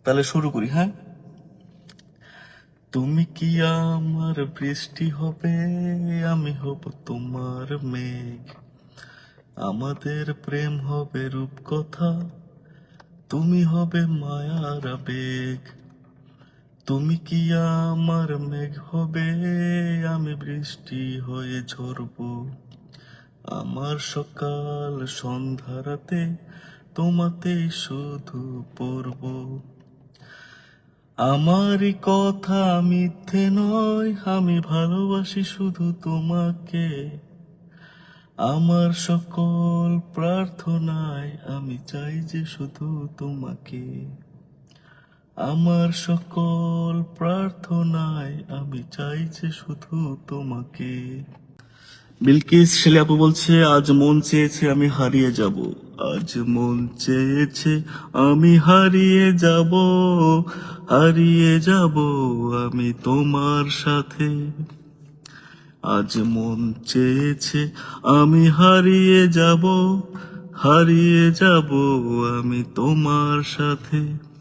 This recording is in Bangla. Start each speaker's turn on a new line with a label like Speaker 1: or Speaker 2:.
Speaker 1: তাহলে শুরু করি, হ্যাঁ। তুমি কি আমার বৃষ্টি হবে, আমি হব তোমার মেঘ। আমাদের প্রেম হবে রূপকথা, তুমি হবে মায়ার আবেগ। তুমি কি আমার মেঘ হবে, আমি বৃষ্টি হয়ে ঝরবো। আমার সকাল সন্ধ্যা রাতে তোমাতেই শুধু পড়বো। আমারই কথা মিথ্যে নয়, আমি ভালোবাসি শুধু তোমাকে। আমার সকল প্রার্থনায় আমি চাই যে শুধু তোমাকে। আমার সকল প্রার্থনায় আমি চাই যে শুধু তোমাকে। বিলকিস শেলি আপু বলছে, আজ মন চেয়েছে আমি হারিয়ে যাব। আজ মন চেয়েছে আমি হারিয়ে যাব, হারিয়ে যাব আমি তোমার সাথে। আজ মন চেয়েছে আমি হারিয়ে যাব, হারিয়ে যাব আমি তোমার সাথে।